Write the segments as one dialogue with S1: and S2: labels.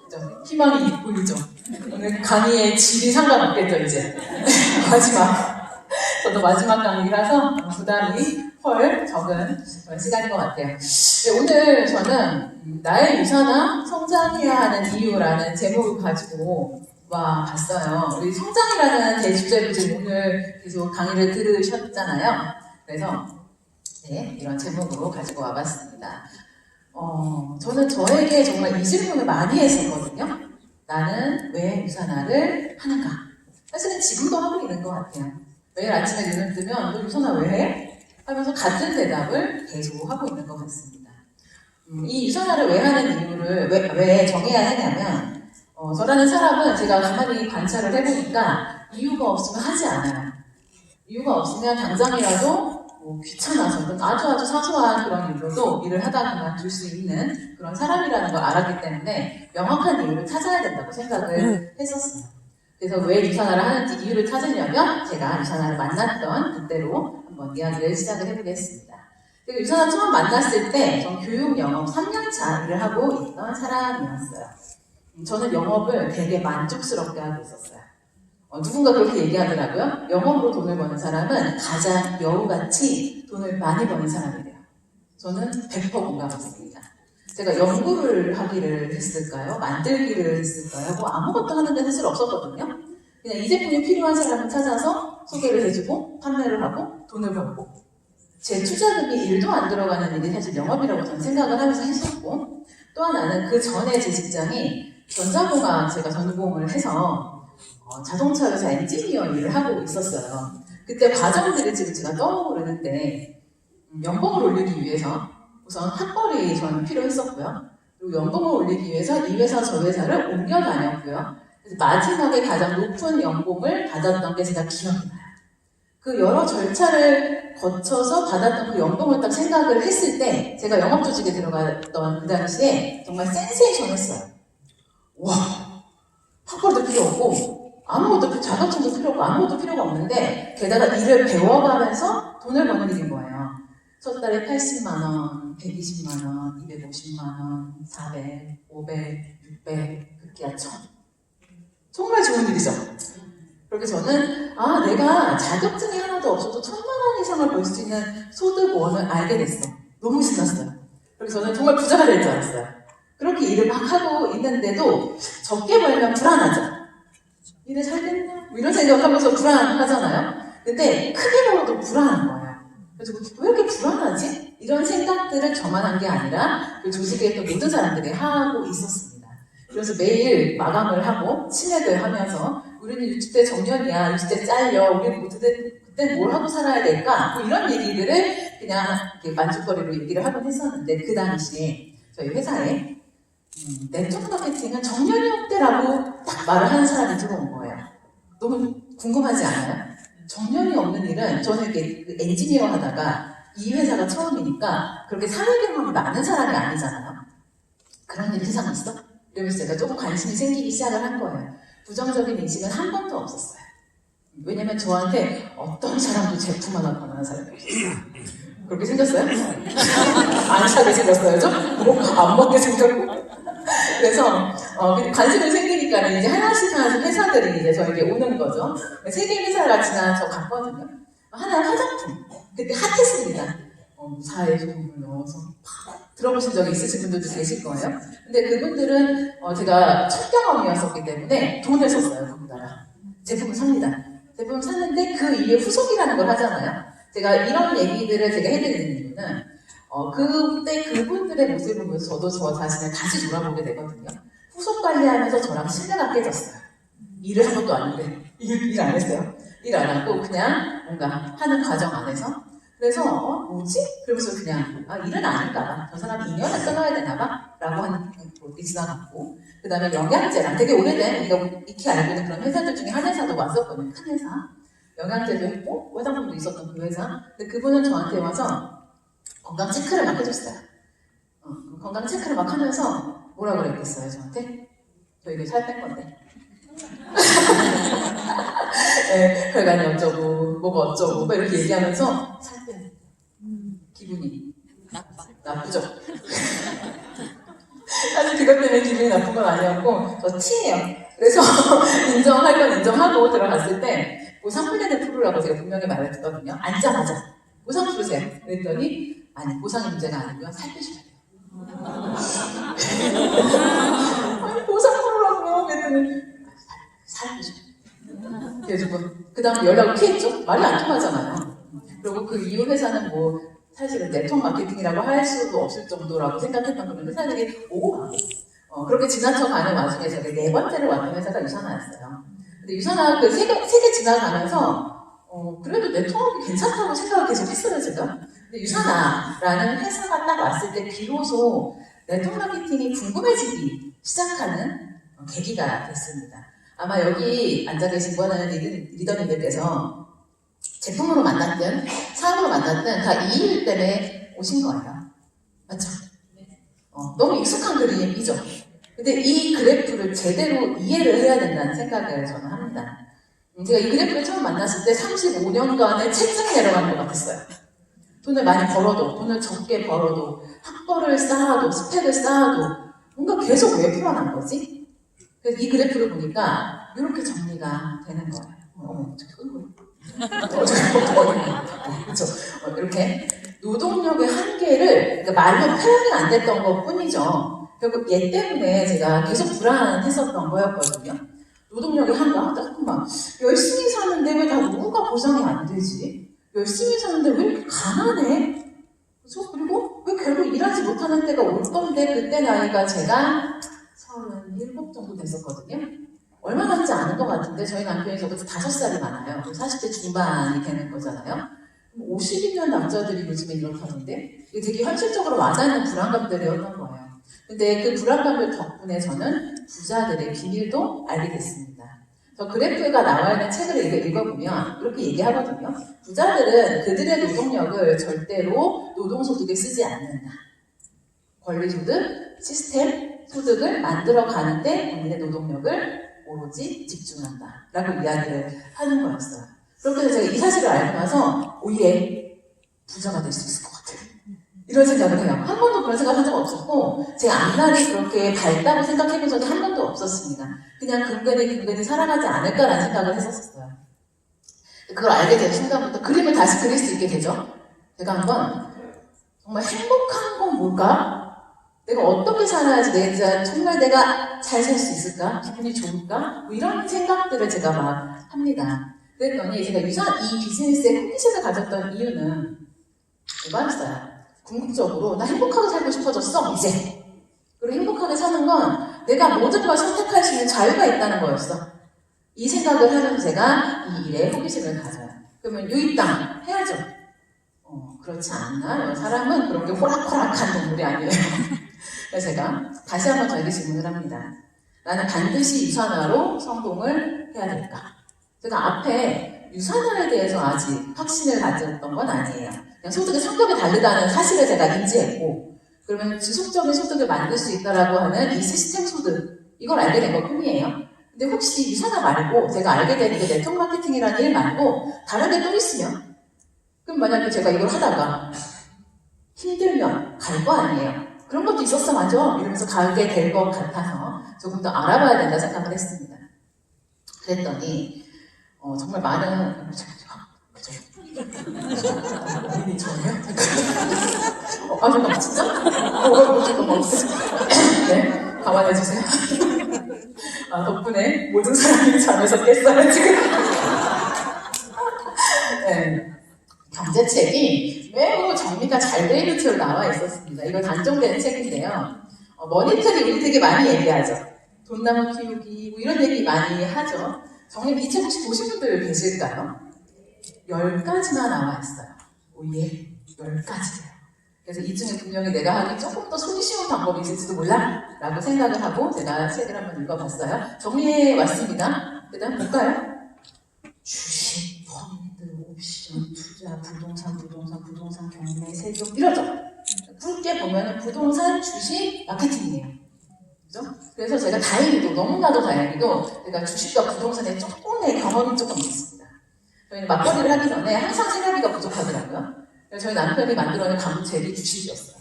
S1: 그죠? 희망이 보이죠? 오늘 강의의 질이 상관없겠죠, 이제. 마지막. 저도 마지막 강의라서 부담이 적은 그런 시간인 것 같아요. 네, 오늘 저는 나의 유산화 성장해야 하는 이유라는 제목을 가지고 봤어요. 우리 성장이라는 대주제로 지금 오늘 계속 강의를 들으셨잖아요. 그래서 네, 이런 제목으로 가지고 와봤습니다. 저는 저에게 정말 이 질문을 많이 했었거든요. 나는 왜 유산화를 하는가? 사실은 지금도 하고 있는 것 같아요. 매일 아침에 눈을 뜨면 너 유산화 왜 해? 하면서 같은 대답을 계속 하고 있는 것 같습니다. 이 유산화를 왜 하는 이유를 왜 정해야 하냐면 저라는 사람은 제가 가만히 관찰을 해보니까 이유가 없으면 하지 않아요. 이유가 없으면 당장이라도 귀찮아서든 아주 사소한 그런 이유로도 일을 하다 그만둘 수 있는 그런 사람이라는 걸 알았기 때문에 명확한 이유를 찾아야 된다고 생각을 했었어요. 그래서 왜 유산화를 하는지 이유를 찾으려면 제가 유산화를 만났던 그때로 한번 이야기를 시작을 해보겠습니다. 그리고 유산화 처음 만났을 때 전 교육 영업 3년차 일을 하고 있던 사람이었어요. 저는 영업을 되게 만족스럽게 하고 있었어요. 누군가 그렇게 얘기하더라고요. 영업으로 돈을 버는 사람은 가장 여우같이 돈을 많이 버는 사람이래요. 저는 100% 공감했습니다. 제가 연구를 하기를 했을까요? 만들기를 했을까요? 아무것도 하는 데 사실 없었거든요. 그냥 이 제품이 필요한 사람을 찾아서 소개를 해주고 판매를 하고 돈을 벌고 제 투자금이 1도 안 들어가는 일이 사실 영업이라고 저는 생각을 하면서 했었고 또 하나는 그 전에 제 직장이 전자공학 제가 전공을 해서 자동차 회사 엔지니어 일을 하고 있었어요. 그때 과정들이 지금 제가 떠오르는데 연봉을 올리기 위해서 우선 학벌이 저는 필요했었고요. 그리고 연봉을 올리기 위해서 이 회사 저 회사를 옮겨 다녔고요. 그래서 마지막에 가장 높은 연봉을 받았던 게 제가 기억이 나요. 그 여러 절차를 거쳐서 받았던 그 연봉을 딱 생각을 했을 때 제가 영업 조직에 들어갔던 그 당시에 정말 센세이션했어요. 와, 학벌도 필요 없고 아무것도 자격증도 필요 없고 아무것도 필요가 없는데 게다가 일을 배워가면서 돈을 버는 일인 거예요. 첫 달에 80만원, 120만원, 250만원, 400, 500, 600, 급기야 1000. 정말 좋은 일이죠. 그렇게 저는 내가 자격증이 하나도 없어도 1000만원 이상을 벌 수 있는 소득원을 알게 됐어. 너무 신났어요. 그래서 저는 정말 부자가 될 줄 알았어요. 그렇게 일을 막 하고 있는데도 적게 벌면 불안하죠. 일을 잘 됐나? 이런 생각하면서 불안하잖아요. 근데 크게 벌어도 불안한 거예요. 그래서 왜 이렇게 불안하지? 이런 생각들을 저만 한 게 아니라 그 조직에 있던 모든 사람들이 하고 있었습니다. 그래서 매일 마감을 하고 치맥을 하면서 우리는 60대 정년이야, 60대 잘려, 우리는 그때 뭘 하고 살아야 될까? 이런 얘기들을 그냥 이렇게 만족거리로 얘기를 하곤 했었는데 그 당시에 저희 회사에 네트워크 마케팅은 정년이 없대라고 딱 말을 하는 사람이 들어온 거예요. 너무 궁금하지 않아요? 정년이 없는 일은 저는 이렇게 엔지니어 하다가 이 회사가 처음이니까 그렇게 사회 경험이 많은 사람이 아니잖아요. 그런 일이 세상에 있어? 이러면서 제가 조금 관심이 생기기 시작을 한 거예요. 부정적인 인식은 한 번도 없었어요. 왜냐면 저한테 어떤 사람도 제품 하나 권하는 사람이 없었어요. 그렇게 생겼어요? 안 사게 생겼어요, 좀? 안 먹게 생겼고. 그래서 관심이 생기니까는 이제 하나씩 회사들이 이제 저에게 오는 거죠. 세 개 회사가 지나서 갔거든요. 하나는 화장품. 그때 핫했습니다. 무사의 소금을 넣어서 들어보신 적이 있으신 분들도 계실 거예요. 근데 그분들은 제가 첫 경험이었었기 때문에 돈을 썼어요. 거기다가 제품을 삽니다. 제품을 샀는데 그 이후에 후속이라는 걸 하잖아요. 제가 이런 얘기들을 제가 해드리는 이유는 그때 그분들의 모습을 보면서 저도 저 자신을 다시 돌아보게 되거든요. 후속 관리하면서 저랑 신뢰가 깨졌어요. 일을 한 것도 아닌데 일 안 했어요. 일 안 하고 그냥 뭔가 하는 과정 안에서 그래서 뭐지? 그러면서 그냥 일은 아닌가 봐. 저 사람 2년을 끊어야 되나 봐. 라고 하는 것도 지나갔고 그 다음에 영양제랑 되게 오래된 우리가 익히 알고 있는 그런 회사들 중에 한 회사도 왔었거든요. 큰 회사. 영양제도 했고 화장품도 있었던 그 회사. 근데 그분은 저한테 와서 건강 체크를 막 해줬어요. 건강 체크를 막 하면서 뭐라 그랬겠어요, 저한테? 저 이거 살 뺀 건데. 네, 혈관이 어쩌고, 뭐가 어쩌고, 막 이렇게 얘기하면서 살 뺀 기분이 나쁘죠? 사실 그것 때문에 기분이 나쁜 건 아니었고 저 T예요. 그래서 인정할 건 인정하고 들어갔을 때 보상 플랜을 풀으라고 제가 분명히 말했거든요. 앉자마자 보상 풀으세요. 그랬더니 아니 보상이 문제가 아니고요. 살 빼셔야 돼요. 아니 보상 풀으라고요. 그랬더니 살 빼셔야 돼요. 그래가지고 그 다음 연락을 피했죠. 말이 안 통하잖아요. 그리고 그 이후 회사는 뭐 사실은 네트워크 마케팅이라고 할 수도 없을 정도라고 생각했던 그런 회사들이 오고 가고 그렇게 지나쳐 가는 와중에 제가 네 번째로 왔던 회사가 유산하였어요. 근데 유산하 그 세 개 지나가면서 그래도 네트워크 괜찮다고 생각을 계속 했어요 제가. 근데 유산하라는 회사가 딱 왔을 때 비로소 네트워크 마케팅이 궁금해지기 시작하는 계기가 됐습니다. 아마 여기 앉아 계신 거는 리더님들께서 제품으로 만났든 사업으로 만났든 다 이 일 때문에 오신 거예요. 맞죠? 너무 익숙한 그림이죠. 근데 이 그래프를 제대로 이해를 해야 된다는 생각을 저는 합니다. 제가 이 그래프를 처음 만났을 때 35년간의 채증이 내려가는 것 같았어요. 돈을 많이 벌어도, 돈을 적게 벌어도, 학벌을 쌓아도, 스펙을 쌓아도 뭔가 계속 왜 불안한 거지? 그래서 이 그래프를 보니까 이렇게 정리가 되는 거예요. 저기 끊고 그렇죠. 이렇게 노동력의 한계를 그러니까 말로 표현이 안 됐던 것 뿐이죠. 결국 얘 때문에 제가 계속 불안했었던 거였거든요. 노동력의 한계, 잠깐만 열심히 사는데 왜 다 노후가 보장이 안 되지? 열심히 사는데 왜 이렇게 가난해? 그렇죠? 그리고 왜 결국 일하지 못하는 때가 올 건데 그때 나이가 제가 37 정도 됐었거든요. 얼마 남지 않은 것 같은데 저희 남편이 저보다 5살이 많아요. 40대 중반이 되는 거잖아요. 50이면 남자들이 요즘에 이렇다는데 이게 되게 현실적으로 와닿는 불안감들이었던 거예요. 근데 그 불안감들 덕분에 저는 부자들의 비밀도 알게 됐습니다. 저 그래프가 나와 있는 책을 읽어보면 이렇게 얘기하거든요. 부자들은 그들의 노동력을 절대로 노동소득에 쓰지 않는다. 권리소득, 시스템, 소득을 만들어가는데 본인의 노동력을 오로지 집중한다 라고 이야기를 하는 거였어요. 그렇게 해서 제가 이 사실을 알고 나서 오예 부자가 될 수 있을 것 같아요. 이런 생각을 해요. 한 번도 그런 생각 한 적 없었고 제 앞날이 그렇게 밝다고 생각해본 적이 한 번도 없었습니다. 그냥 근근히 살아가지 않을까라는 생각을 했었어요. 그걸 알게 된 순간부터 그림을 다시 그릴 수 있게 되죠. 제가 한번 정말 행복한 건 뭘까? 내가 어떻게 살아야지 정말 내가 잘 살 수 있을까? 기분이 좋을까? 뭐 이런 생각들을 제가 막 합니다. 그랬더니 제가 이 비즈니스에 호기심을 가졌던 이유는 이거였어요. 궁극적으로 나 행복하게 살고 싶어졌어 이제. 그리고 행복하게 사는 건 내가 모든 걸 선택할 수 있는 자유가 있다는 거였어. 이 생각을 하면서 제가 이 일에 호기심을 가져요. 그러면 유입당 해야죠. 그렇지 않나? 사람은 그렇게 호락호락한 동물이 아니에요. 그래서 제가 다시 한번 저에게 질문을 합니다. 나는 반드시 유산화로 성공을 해야 될까? 제가 앞에 유산화에 대해서 아직 확신을 가졌던 건 아니에요. 그냥 소득의 성격이 다르다는 사실을 제가 인지했고, 그러면 지속적인 소득을 만들 수 있다라고 하는 이 시스템 소득, 이걸 알게 된 것 뿐이에요. 근데 혹시 유산화 말고 제가 알게 된 그 네트워크 마케팅이라는 일 말고 다른 게 또 있으면, 그럼 만약에 제가 이걸 하다가 힘들면 갈 거 아니에요. 그런 것도 있었어, 맞아. 이러면서 가게 될 것 같아서 조금 더 알아봐야 된다 생각을 했습니다. 그랬더니 정말 많은 그죠? 본인이 저예요? 잠깐만 진짜? 잠깐만 네, 감안해주세요. 덕분에 모든 사람이 잠에서 깼어요 지금. 네. 경제책이 매우 정리가 잘 돼 있는 책으로 나와 있었습니다. 이거 단정된 책인데요. 머니트리 우리 되게 많이 얘기하죠. 돈나무 키우기 뭐 이런 얘기 많이 하죠. 정리 이 책 혹시 보신 분들 계실까요? 10가지나 나와 있어요. 오예 10가지예요. 그래서 이 중에 분명히 내가 하기 조금 더 손이 쉬운 방법이 있을지도 몰라 라고 생각을 하고 제가 책을 한번 읽어봤어요. 정리해 왔습니다. 그 다음 볼까요? 주식, 펀드, 옵션, 투자, 부동산, 경매, 세금 이러죠. 굵게 보면 부동산, 주식, 마케팅이에요. 그죠? 그래서 제가 다행히도 너무나도 다행히도 제가 주식과 부동산에 조금의 경험이 조금 있습니다. 저희는 맞벌이를 하기 전에 항상 생활비가 부족하더라고요. 그래서 저희 남편이 만들어낸 가구책이 주식이었어요.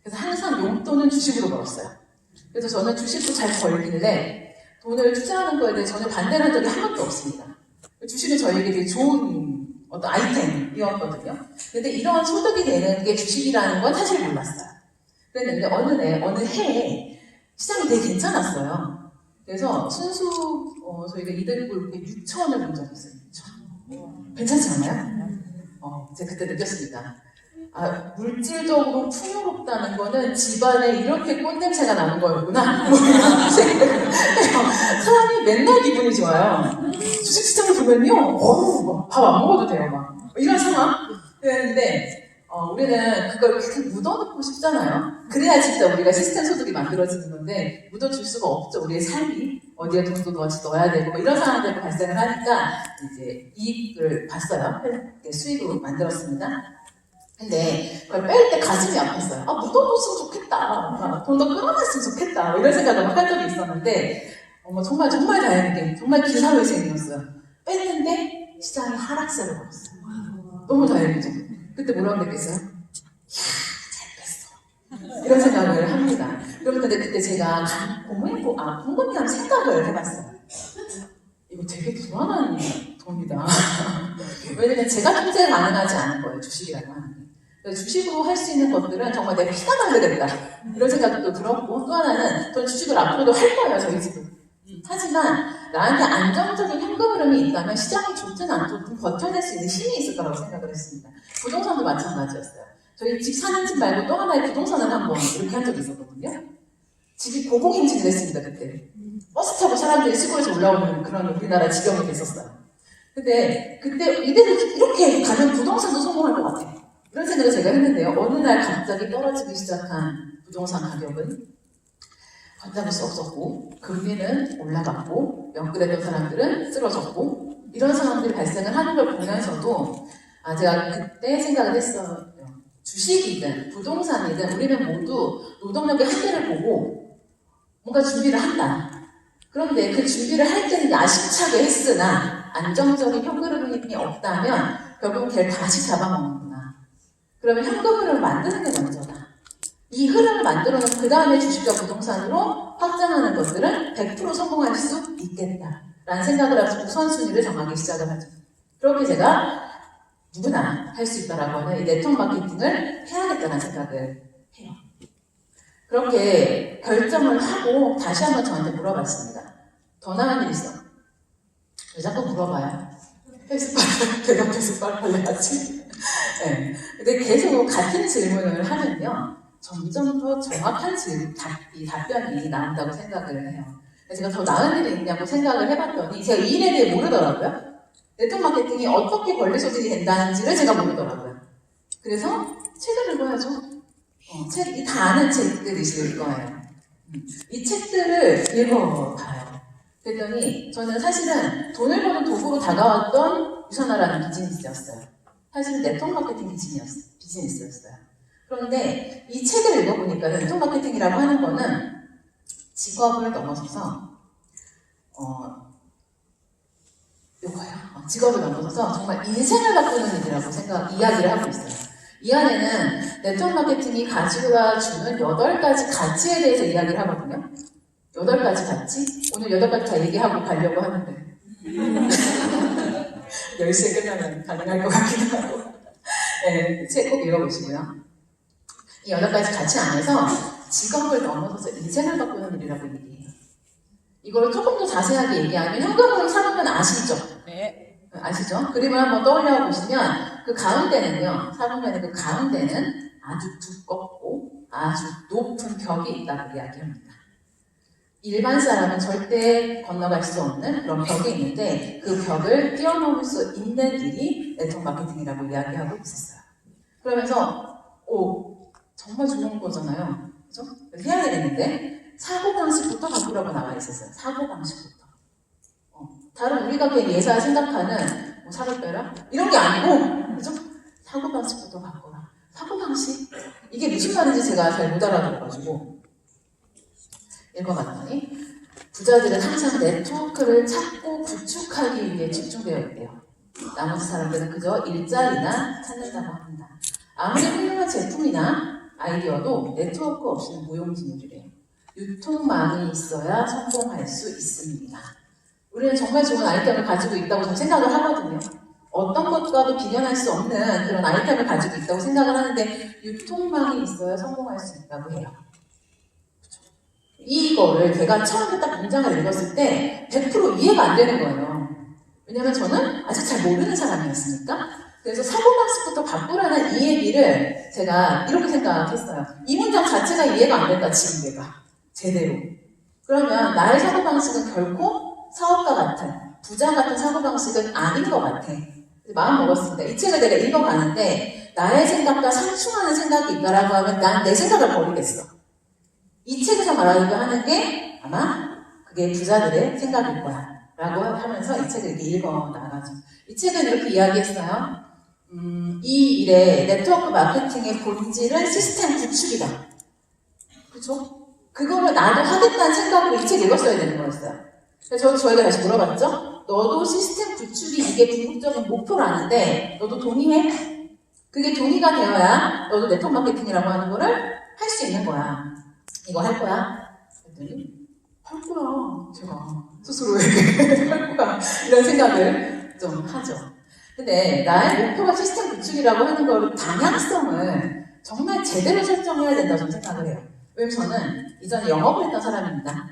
S1: 그래서 항상 용돈은 주식으로 벌었어요. 그래서 저는 주식도 잘 벌길래 돈을 투자하는 거에 대해 전혀 반대를 한 적이 한 번도 없습니다. 주식은 저에게 되게 좋은 어떤 아이템이었거든요. 근데 이런 소득이 되는 게 주식이라는 건 사실 몰랐어요. 그랬는데 어느 해에 시장이 되게 괜찮았어요. 그래서 순수 저희가 이득을 6천원을 본 적이 있어요. 6천. 괜찮지 않아요? 제가 그때 느꼈습니다. 물질적으로 풍요롭다는 거는 집안에 이렇게 꽃냄새가 나는 거였구나. 사람이 맨날 기분이 좋아요. 주식시장을 보면요, 밥 안 먹어도 돼요, 막. 이런 상황? 그런데, 우리는 그걸 그렇게 묻어놓고 싶잖아요. 그래야 진짜 우리가 시스템 소득이 만들어지는 건데, 묻어줄 수가 없죠. 우리의 삶이. 어디에 돈도 넣어야 되고, 뭐 이런 상황들이 발생을 하니까, 이제 이익을 봤어요. 수익으로 만들었습니다. 근데 그걸 뺄 때 가슴이 아팠어요. 묻어뒀으면 좋겠다. 돈 더 끌어놨으면 좋겠다. 이런 생각을 막 한 적이 있었는데 정말 다행이게 정말 기사회생이었어요. 뺐는데 시장이 하락세를 보였어요. 너무 다행이죠. 그때 뭐라고 느꼈어요? 잘 뺐어. 이런 생각을 합니다. 그런데 그때 제가 곰곰이랑 생각을 해봤어요. 이거 되게 불안한 돈이다. 왜냐면 제가 통제 가능하지 않은 거예요. 주식이라고 하는 게. 주식으로 할 수 있는 것들은 정말 내 피가 말르겠다. 이런 생각도 들었고, 또 하나는 저 주식을 앞으로도 할 거예요. 저희 집은. 하지만 나한테 안정적인 현금 흐름이 있다면 시장이 좋든 안 좋든 버텨낼 수 있는 힘이 있을 거라고 생각을 했습니다. 부동산도 마찬가지였어요. 저희 집 사는 집 말고 또 하나의 부동산을 한번 이렇게 한 적이 있었거든요. 집이 고공행진을 했습니다. 그때. 버스 타고 사람들이 시골에서 올라오는 그런 우리나라 지경이 됐었어요. 근데 그때 이대로 이렇게 가면 부동산도 성공할 것 같아요. 이런 생각을 제가 했는데요. 어느 날 갑자기 떨어지기 시작한 부동산 가격은 걷잡을 수 없었고, 금리는 올라갔고, 연끌했던 사람들은 쓰러졌고, 이런 상황들이 발생을 하는 걸 보면서도 제가 그때 생각을 했어요. 주식이든 부동산이든 우리는 모두 노동력의 한계를 보고 뭔가 준비를 한다. 그런데 그 준비를 할 때는 야심차게 했으나 안정적인 현금 흐름이 없다면 결국은 걔를 다시 잡아먹는구나. 그러면 현금 흐름을 만드는 게 먼저다. 이 흐름을 만들어놓고 그 다음에 주식과 부동산으로 확장하는 것들은 100% 성공할 수 있겠다. 라는 생각을 하면서 우선순위를 정하기 시작을 하죠. 그렇게 제가 누구나 할 수 있다라고 하는 이 네트워크 마케팅을 해야겠다는 생각을 해요. 그렇게 결정을 하고 다시 한번 저한테 물어봤습니다. 더 나은 일 있어? 왜 자꾸 물어봐요? 대답해서 빨리 하지? 네. 근데 계속 같은 질문을 하면요. 점점 더 정확한 답변이 나온다고 생각을 해요. 제가 더 나은 일이 있냐고 생각을 해봤더니 제가 이 일에 대해 모르더라고요. 네트워크 마케팅이 어떻게 권리 소득이 된다는지를 제가 모르더라고요. 그래서 책을 읽어야죠. 책이 다 아는 책들이실 거예요. 이 책들을 읽어봐요. 그랬더니 저는 사실은 돈을 버는 도구로 다가왔던 유선화라는 비즈니스였어요. 사실은 네트워크 마케팅 비즈니스였어요. 그런데 이 책을 읽어보니까 네트워크 마케팅이라고 하는 거는 직업을 넘어서서 직업을 넘어서서 정말 인생을 바꾸는 일이라고 이야기를 하고 있어요. 이 안에는 네트워크 마케팅이 가지고 주는 8가지 가치에 대해서 이야기를 하거든요. 8가지 가치? 오늘 8가지 다 얘기하고 가려고 하는데 10시에 끝나면 가능할 것 같기도 하고. 네, 책 꼭 읽어보시고요. 이 8가지 가치 안에서 직업을 넘어서서 인생을 바꾸는 일이라고 얘기해요. 이거를 조금 더 자세하게 얘기하면 현금으로 사는 건 아시죠?
S2: 네.
S1: 아시죠? 그림을 한번 떠올려 보시면 그 가운데는요, 사본면의 그 가운데는 아주 두껍고 아주 높은 벽이 있다고 이야기합니다. 일반 사람은 절대 건너갈 수 없는 그런 벽이 있는데 그 벽을 뛰어넘을 수 있는 일이 네트워크 마케팅이라고 이야기하고 있었어요. 그러면서 정말 좋은 거잖아요. 그죠? 해야 되겠는데 사고방식부터 바꾸라고 나와 있었어요. 사고방식부터. 다른 우리가 그냥 예사 생각하는 살을 빼라? 이런 게 아니고, 그죠? 사고방식부터 바꿔라. 사고방식? 이게 무슨 말인지 제가 잘 못 알아들어가지고 읽어봤더니 부자들은 항상 네트워크를 찾고 구축하기 위해 집중되어 있대요. 나머지 사람들은 그저 일자리나 찾는다고 합니다. 아무리 훌륭한 제품이나 아이디어도 네트워크 없이는 무용지물이래요. 유통망이 있어야 성공할 수 있습니다. 우리는 정말 좋은 아이템을 가지고 있다고 저는 생각을 하거든요. 어떤 것과도 비견할 수 없는 그런 아이템을 가지고 있다고 생각을 하는데 유통망이 있어야 성공할 수 있다고 해요. 그렇죠? 이거를 제가 처음에 딱 문장을 읽었을 때 100% 이해가 안 되는 거예요. 왜냐면 저는 아직 잘 모르는 사람이었으니까. 그래서 사고방식부터 바꾸라는 이 얘기를 제가 이렇게 생각했어요. 이 문장 자체가 이해가 안 된다, 지금 내가. 제대로. 그러면 나의 사고방식은 결코 사업가 같은, 부자 같은 사고방식은 아닌 것 같아. 마음 먹었습니다. 이 책을 내가 읽어가는데 나의 생각과 상충하는 생각이 있다라고 하면 난 내 생각을 버리겠어. 이 책에서 말하려고 하는 게 아마 그게 부자들의 생각일 거야. 라고 하면서 이 책을 이렇게 읽어나가죠. 이 책은 이렇게 이야기했어요. 이 일의 네트워크 마케팅의 본질은 시스템 구축이다. 그죠? 그거를 나도 하겠다는 생각으로 이 책 읽었어야 되는 거였어요. 그래서 저희가 다시 물어봤죠? 너도 시스템 구축이 이게 궁극적인 목표라는데 너도 동의해? 그게 동의가 되어야 너도 네트워크 마케팅이라고 하는 거를 할 수 있는 거야. 이거 할 거야? 그랬더니 할 거야. 제가 스스로에게 할 거야. 이런 생각을 좀 하죠. 근데 나의 목표가 시스템 구축이라고 하는 걸 방향성을 정말 제대로 설정해야 된다고 저는 생각을 해요. 왜냐면 저는 이전에 영업을 했던 사람입니다.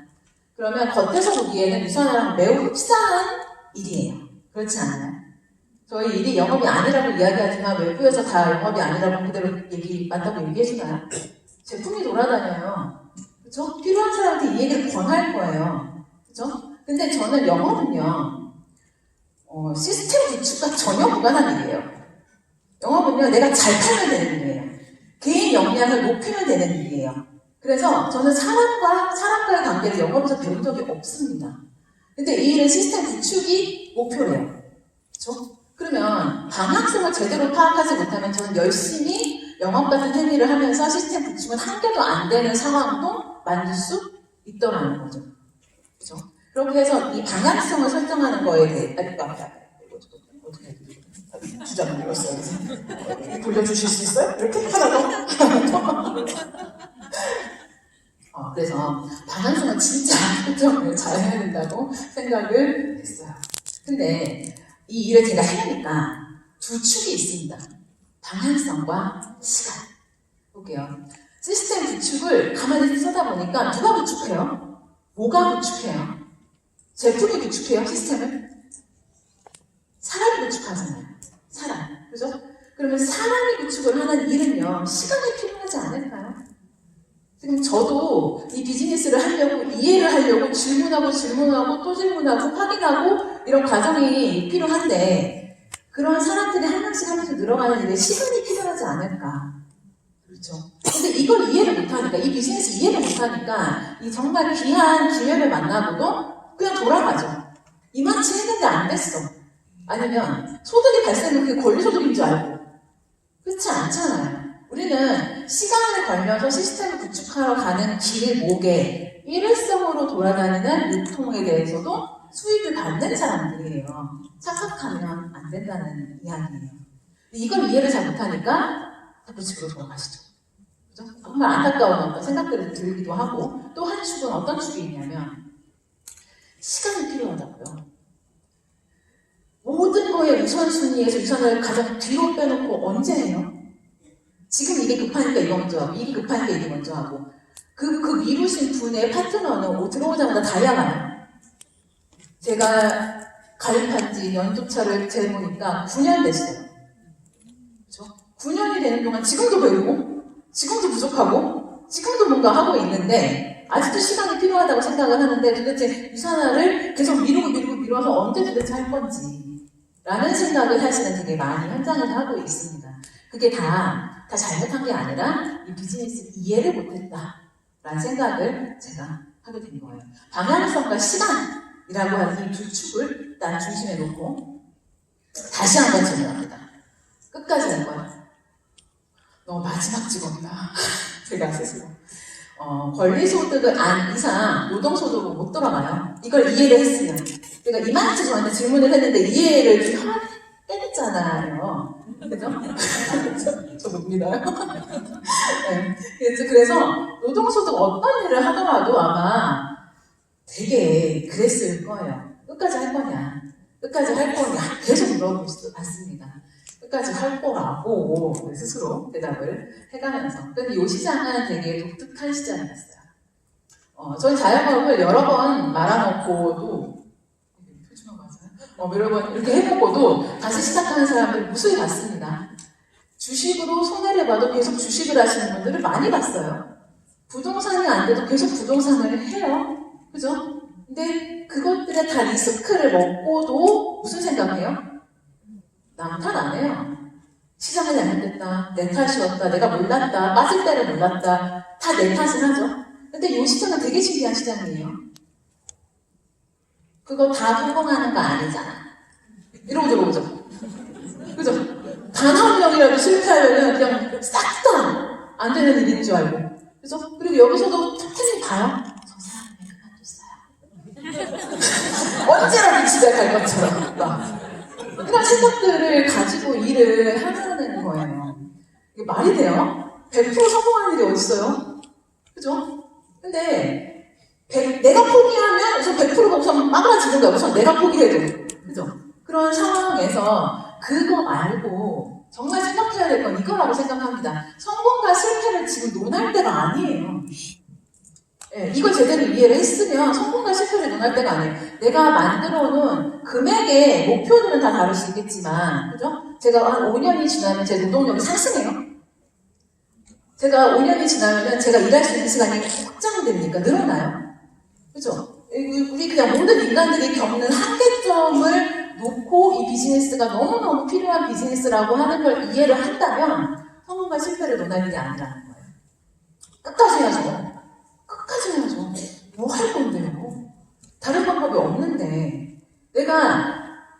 S1: 그러면 겉에서 보기에는 유선이랑 매우 흡사한 일이에요. 그렇지 않아요? 저희 일이 영업이 아니라고 이야기하지만 외부에서 다 영업이 아니라고 그대로 맞다고 얘기해주나요? 제품이 돌아다녀요. 그쵸? 필요한 사람한테 이 얘기를 권할 거예요. 그쵸? 근데 저는 영업은요, 시스템 구축과 전혀 무관한 일이에요. 영업은요, 내가 잘 팔면 되는 일이에요. 개인 역량을 높이면 되는 일이에요. 그래서 저는 사람과의 관계를 영업에서 배운 적이 없습니다. 근데 이 일은 시스템 구축이 목표래요. 그쵸? 그러면 방향성을 제대로 파악하지 못하면 저는 열심히 영업 같은 행위를 하면서 시스템 구축은 한 개도 안 되는 상황도 만들 수 있더라는 거죠. 그죠? 그렇게 해서 이 방향성을 설정하는 거에 대해, 어떻게 주장을 읽었어요. 돌려주실 수 있어요? 이렇게 하나 더? 그래서 방향성은 진짜 설정을 잘 해야 된다고 생각을 했어요. 근데 이 일을 제가 해보니까 두 축이 있습니다. 방향성과 시간. 볼게요. 시스템 구축을 가만히 써다보니까 누가 구축해요? 뭐가 구축해요? 제품이 구축해요? 시스템을? 사람이 구축하잖아요. 사람. 그죠? 그러면 사람이 구축을 하는 일은요, 시간이 필요하지 않을까요? 지금 저도 이 비즈니스를 하려고, 이해를 하려고 질문하고 또 질문하고 확인하고 이런 과정이 필요한데 그런 사람들이 한 명씩 하면서 늘어가는 일에 시간이 필요하지 않을까. 그렇죠. 근데 이걸 이해를 못하니까, 이 비즈니스 이해를 못하니까 이 정말 귀한 기회를 만나고도 그냥 돌아가죠. 이만치 했는데 안 됐어. 아니면 소득이 발생은 그게 권리소득인 줄 알고. 그렇지 않잖아요. 우리는 시간을 걸면서 시스템을 구축하러 가는 길목에 일회성으로 돌아다니는 유통에 대해서도 수익을 받는 사람들이에요. 착각하면 안 된다는 이야기예요. 이걸 이해를 잘 못하니까 자꾸 집으로 돌아가시죠. 그죠? 정말 안타까운 어떤 생각들이 들기도 하고, 또 한 축은 어떤 축이 있냐면 시간이 필요하다고요. 모든 거에 우선순위에서 유선을 가장 뒤로 빼놓고 언제 해요? 지금 이게 급하니까 이거 먼저 하고, 이게 급하니까 이게 먼저 하고, 그 미루신 분의 파트너는 들어오자마자 다양해요. 제가 가입한 지 연조차를 재보니까 9년 됐어요. 그렇죠? 9년이 되는 동안 지금도 배우고, 지금도 부족하고, 지금도 뭔가 하고 있는데 아직도 시간이 필요하다고 생각을 하는데 도대체 유산화를 계속 미뤄서 언제 도대체 할 건지 라는 생각을 사실은 되게 많이 현장에서 하고 있습니다. 그게 다 잘못한 게 아니라 이 비즈니스 이해를 못했다라는 생각을 제가 하게 된 거예요. 방향성과 시간이라고 하는 이 두 축을 일단 중심에 놓고 다시 한번 질문합니다. 끝까지 할 거야. 너무 마지막 직업이다. 제가 스스로. 권리소득을 안 이상 노동소득으로 못 돌아가요. 이걸 이해를 했으면. 제가 이만치 저한테 질문을 했는데 이해를 좀 깼잖아요. 그죠? 저 못 믿어요. 네. 그래서 노동소득 어떤 일을 하더라도 아마 되게 그랬을 거예요. 끝까지 할 거냐? 끝까지 할 거냐? 계속 물어봤습니다. 끝까지 할 거라고 스스로 대답을 해가면서. 근데 이 시장은 되게 독특한 시장이었어요. 저는 자영업을 여러 번 말아먹고도 여러 번 이렇게 해보고도 다시 시작하는 사람들 무수히 봤습니다. 주식으로 손해를 봐도 계속 주식을 하시는 분들을 많이 봤어요. 부동산이 안 돼도 계속 부동산을 해요. 그죠? 근데 그것들에 다 리스크를 먹고도 무슨 생각해요? 남 탓 안 해요. 시장이 잘못됐다, 내 탓이었다, 내가 몰랐다, 빠질 때를 몰랐다, 다 내 탓을 하죠. 근데 이 시장은 되게 신기한 시장이에요. 그거 다 성공하는 거 아니잖아. 이러고 들어오죠. 그죠? 단 한 명이라도 실패하면 그냥 싹 다 안 되는 일인 줄 알고. 그죠? 그리고 여기서도 탑텐이 봐요. 저 사람 왜 그만뒀어요? 언제라도 집에 갈 것처럼. 그런 생각들을 가지고 일을 하는 거예요. 이게 말이 돼요? 100% 성공하는 일이 어딨어요? 그죠? 근데 내가 포기하면 우선 100% 우선 막아지는 거야. 우선 내가 포기해도. 그죠? 그런 상황에서 그거 말고 정말 생각해야 될 건 이거라고 생각합니다. 성공과 실패를 지금 논할 때가 아니에요. 네, 이걸 제대로 이해를 했으면 성공과 실패를 논할 때가 아니에요. 내가 만들어 놓은 금액의 목표들은 다 다를 수 있겠지만, 그죠? 제가 한 5년이 지나면 제 노동력이 상승해요. 제가 5년이 지나면 제가 일할 수 있는 시간이 확장됩니까? 늘어나요. 그죠? 우리 그냥 모든 인간들이 겪는 한계점을 놓고 이 비즈니스가 너무너무 필요한 비즈니스라고 하는 걸 이해를 한다면 성공과 실패를 논할 일이 아니라는 거예요. 끝까지 해야죠. 끝까지 해야죠. 뭐 할 건데요? 다른 방법이 없는데 내가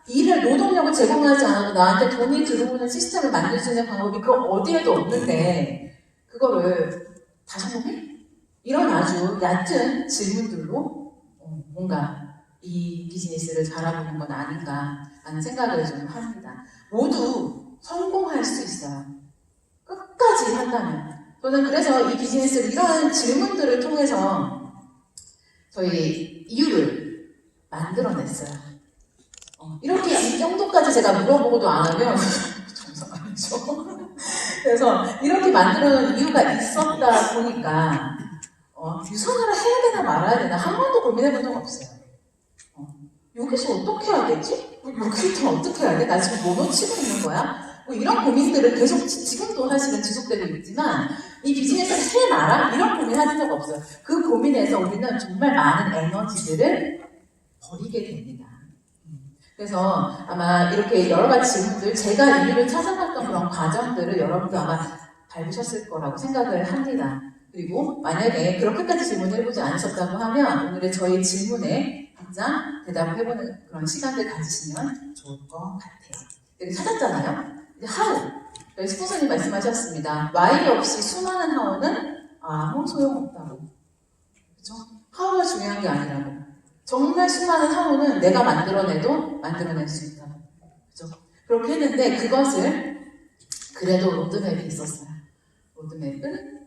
S1: 일을 노동력을 제공하지 않아도 나한테 돈이 들어오는 시스템을 만들 수 있는 방법이 그 어디에도 없는데 그거를 다 성공해? 이런 아주 얕은 질문들로 뭔가 이 비즈니스를 바라보는 건 아닌가 하는 생각을 좀 합니다. 모두 성공할 수 있어요. 끝까지 한다면. 저는 그래서 이 비즈니스를 이런 질문들을 통해서 저희 이유를 만들어냈어요. 이렇게 이 정도까지 제가 물어보고도 안 하면 정상 아니죠. 그래서 이렇게 만들어놓은 이유가 있었다 보니까 유선화를 해야 되나 말아야 되나 한 번도 고민해본 적 없어요. 여기서 어떻게 해야 되지? 여기서 어떻게 해야 돼? 나 지금 뭐 놓치고 있는 거야? 뭐 이런 고민들을 계속 지금도 사실은 지속되고 있지만 이 비즈니스를 해놔라? 이런 고민 하신 적 없어요. 그 고민에서 우리는 정말 많은 에너지들을 버리게 됩니다. 그래서 아마 이렇게 여러 가지 질문들, 제가 이유를 찾아갔던 그런 과정들을 여러분도 아마 밟으셨을 거라고 생각을 합니다. 그리고 만약에 그렇게까지 질문을 해보지 않으셨다고 하면 오늘의 저희 질문에 당장 대답을 해보는 그런 시간을 가지시면 좋을 것 같아요. 여기 찾았잖아요? 이제 how. 저희 스포서님 말씀하셨습니다. why 없이 수많은 how는 아무 소용없다고. 그렇죠? how가 중요한 게 아니라고. 정말 수많은 how는 내가 만들어낼 수 있다고. 그렇죠? 그렇게 했는데 그것을 그래도 로드맵이 있었어요. 로드맵은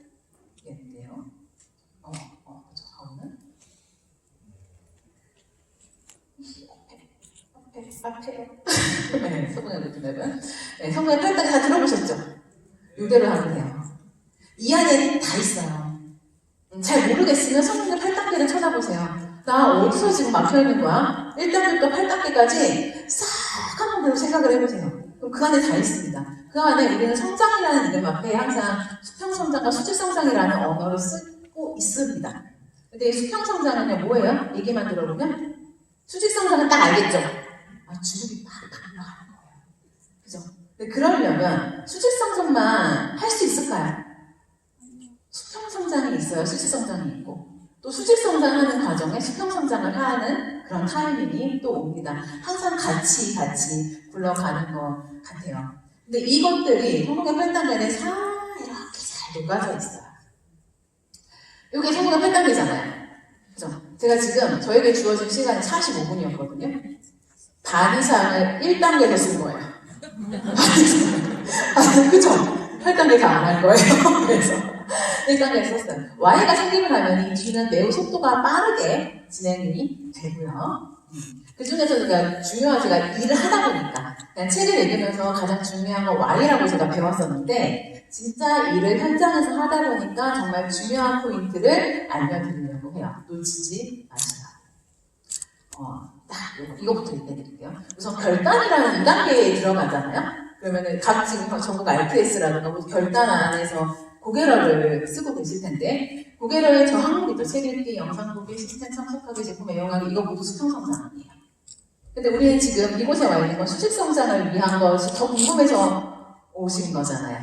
S1: 얘인데요. 그렇죠? how는 앞에 네, 성공의 로드맵은 네, 성공의 8단계 다 들어보셨죠? 이대로 하면 돼요. 이 안에 다 있어요. 잘 모르겠으면 성공의 8단계를 찾아보세요. 나 어디서 지금 막혀있는 거야? 1단계부터 8단계까지 싹 한번 더 생각을 해보세요. 그럼 그 안에 다 있습니다. 그 안에 우리는 성장이라는 이름 앞에 항상 수평성장과 수직성장이라는 언어를 쓰고 있습니다. 근데 수평성장은 뭐예요? 얘기만 들어보면 수직성장은 딱 알겠죠? 주름이 막 올라가는 거예요. 그죠? 근데 그러려면 수직성장만 할 수 있을까요? 수평성장이 있어요. 수직성장이 있고. 또 수직성장하는 과정에 수평성장을 하는 그런 타이밍이 또 옵니다. 항상 같이 굴러가는 것 같아요. 근데 이것들이 성공의 8단계에 이렇게 잘 녹아져 있어요. 이게 성공의 8단계잖아요. 그죠? 제가 지금 저에게 주어진 시간이 45분이었거든요. 반 이상을 1단계에서 쓴 거예요. 그죠? 8단계 다 안 할 거예요. 그래서 1단계 썼어요. Y가 생기고 나면 이 뒤는 매우 속도가 빠르게 진행이 되고요. 그 중에서 제가 중요한 제가 일을 하다 보니까 그냥 책을 읽으면서 가장 중요한 건 Y라고 제가 배웠었는데 진짜 일을 현장에서 하다 보니까 정말 중요한 포인트를 알려드리려고 해요. 놓치지 마시라. 딱 이거부터 얘기해드릴게요. 우선 결단이라는 2단계에 들어가잖아요. 그러면은 각 지금 전국 RPS라든가 뭐 결단 안에서 고개러를 쓰고 계실 텐데 고개러의 저 항목이죠. 책 읽기, 영상 보기, 시스템 참석하기, 제품 애용하기 이거 모두 수평성장 아니에요. 근데 우리는 지금 이곳에 와 있는 건 수직성장을 위한 것이 더 궁금해서 오신 거잖아요.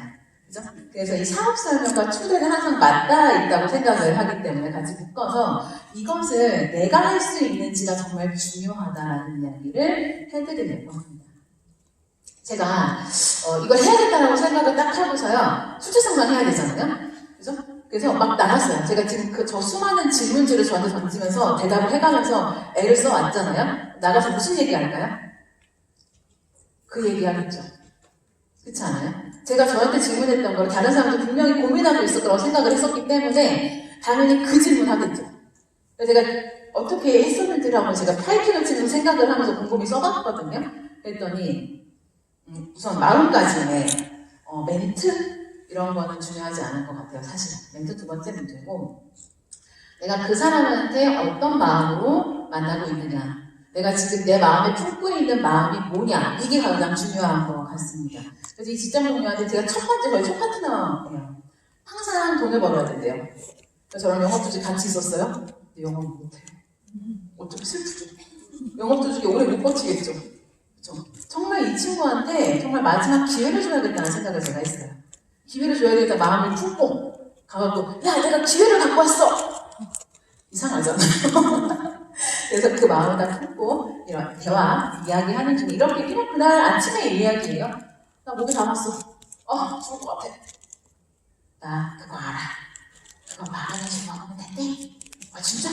S1: 그죠? 그래서 이 사업 설명과 추대는 항상 맞닿아 있다고 생각을 하기 때문에 같이 묶어서 이것을 내가 할 수 있는지가 정말 중요하다는 이야기를 해드리려고 합니다. 제가 이걸 해야겠다라고 생각을 딱 하고서요. 수치상관 해야 되잖아요. 그죠? 그래서 막 나갔어요. 제가 지금 저 수많은 질문지를 저한테 던지면서 대답을 해가면서 애를 써왔잖아요. 나가서 무슨 얘기 할까요? 그 얘기 하겠죠. 그렇지 않아요? 제가 저한테 질문했던 걸 다른 사람도 분명히 고민하고 있을 거라고 생각을 했었기 때문에 당연히 그 질문 하겠죠. 제가 어떻게 했었는지라고 제가 파이팅을 치는 생각을 하면서 곰곰이 써봤거든요. 그랬더니 우선 마음가짐에 멘트 이런 거는 중요하지 않은 것 같아요. 사실 멘트 두 번째 문제고 내가 그 사람한테 어떤 마음으로 만나고 있느냐 내가 지금 내 마음에 품고 있는 마음이 뭐냐 이게 가장 중요한 것 같습니다. 그래서 이 직장 동료한테 제가 첫 번째 거의 첫 파트너예요. 항상 돈을 벌어야 된대요. 저랑 영업조직 같이 있었어요. 근데 영업 못해요. 어떻게 슬프죠. 영업조직이 오래 못 버티겠죠. 그렇죠? 정말 이 친구한테 정말 마지막 기회를 줘야겠다는 생각을 제가 했어요. 기회를 줘야겠다 마음을 품고 가갖고 야 내가 기회를 갖고 왔어! 이상하잖아요. 그래서 그 마음을 다 품고 이런 대화, 이야기하는 중에 이렇게 그냥 그날 아침에 이야기예요. 나 목이 담았어. 죽을 것 같아. 나 그거 알아. 그거 말아가지고 먹으면 된대. 진짜?